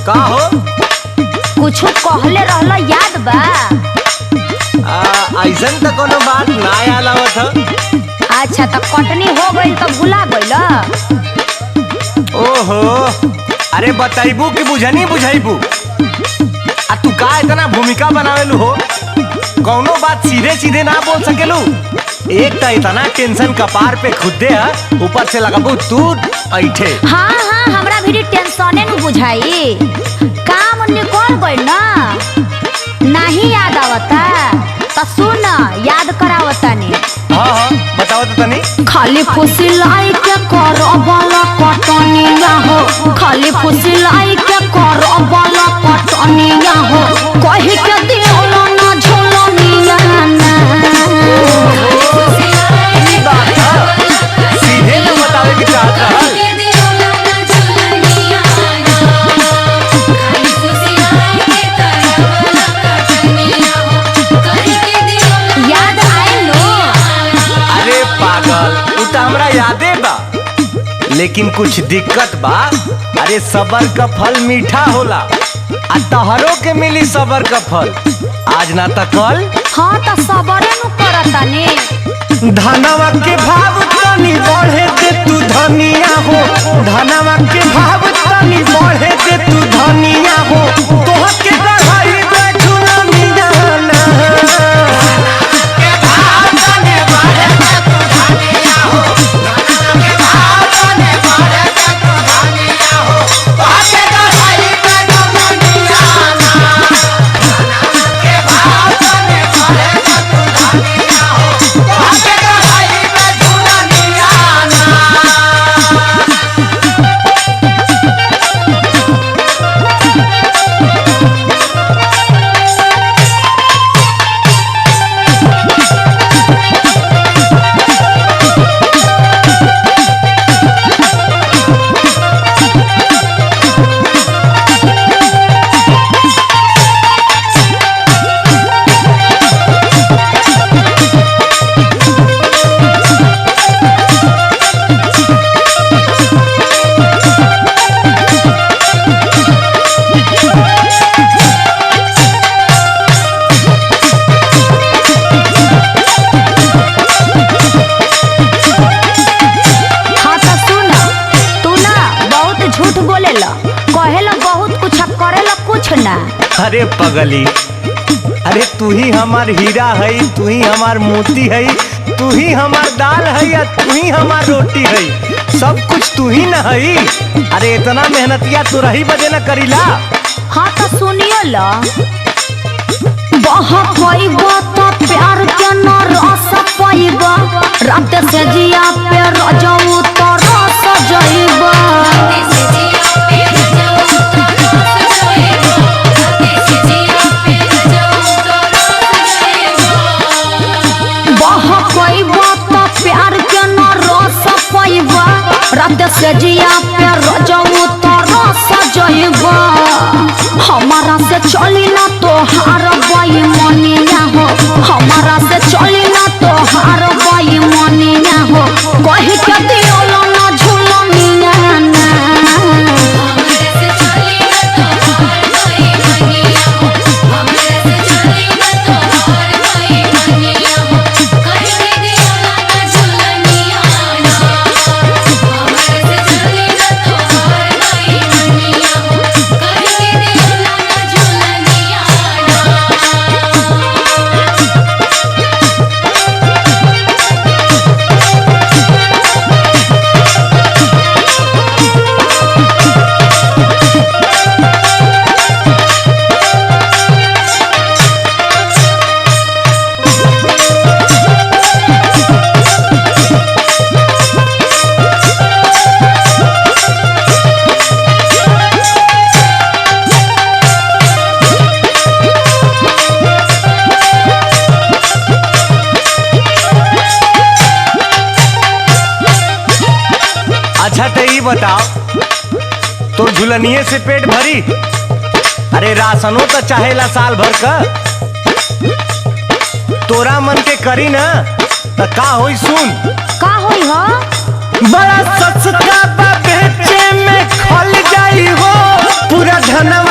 का हो? कुछ कहले रहला याद बा? ऐसन तो कोनो बात ना याद आवत ह। अच्छा तो कटनी हो गई तो भुला गइल? ओहो, अरे बताइबू कि बुझनी बुझाइबू? आ तू का इतना भूमिका बनावेलू हो? कौनो बात सीधे सीधे ना बोल सकेलू। एक तो इतना टेंशन कपार पे खुदे है, ऊपर से लगाबू तू ऐठे। हाँ हाँ, हमरा भी टेंशने न बुझाई। काम निकल गइल ना, नहीं याद आवता तो सुन याद करावता ने। हाँ हाँ बताओ तो तनी। खाली फुसिलाई के करबला कटनिया हो, खाली फुसिलाई के करबला कटनिया हो, कहि के दियोला ना झोलनिया ना। सीधे तो बतावे की चाहत रहल। याद आए लो? अरे पागल, तू तो हमरा यादे बा, लेकिन कुछ दिक्कत बा। अरे सबर का फल मीठा होला, आ तहरो के मिली सबर का फल, आज ना त कल। हाँ तो सबरे नु करता ने। धनवा के भाव तनी बढ़े दे तू धनिया हो, धनवा के भाव तनी बढ़े दे तू धनिया हो, तोह के बढ़ाई दे झुलनिया ना। के भाव तनी बढ़े दे तू धनिया हो, धनवा के भाव तनी बढ़े दे तू धनिया हो, तोह के बढ़ाई दे झुलनिया ना। धनवा के भाव तनी बढ़े दे तू धनिया हो, तोह के बढ़ाई दे झुलनिया ना। हाँ तो सुन, तू ना बहुत झूठ बोलेला, कहेला बहुत कुछ करेला कुछ ना। अरे पगली, अरे तू ही हमार हीरा है, तू ही हमार मोती है, तू ही हमार दाल है या तू ही हमार रोटी है, सब कुछ तू ही न है। अरे इतना मेहनतिया तू रही बजे न करीला। हाँ तो सुनियो ला, बहा पाइबा तो प्यार के न रस पाइबा, रात से जिया पे रजऊ तो रस जाइबा। बहा पाइबा तो प्यार के न रस पाइबा, रात से जिया पे रजऊ तो रस जाइबा। हमारा से चली ना तो हार बाई मनिया हो, हमारा से चली ना तो हार बाई मनिया हो, कहि के दियोला ना झुलनिया ना। अच्छा तो ये बताओ, तो झुलनिए से पेट भरी? अरे राशनो तो चाहेला साल भर का, तोरा मन के करी ना तो का होई सुन। का होई हो? बड़ा सस्ता बा बेचे में खल जाई हो, पूरा धनवा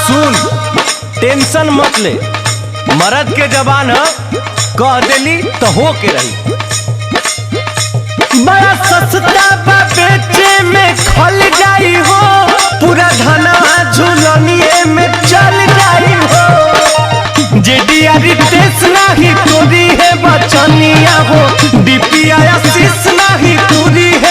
सुन टेंशन मत ले, मर्द के जबान कह देली तो हो के रही। बड़ा सस्ता बा बेचे में खल जाई हो, पूरा धनवा झुलनिए में चल जाई हो। जेडिया रितेश नाही तोरी है बचनिया हो, डीपीआई आशीष नाही तोरी है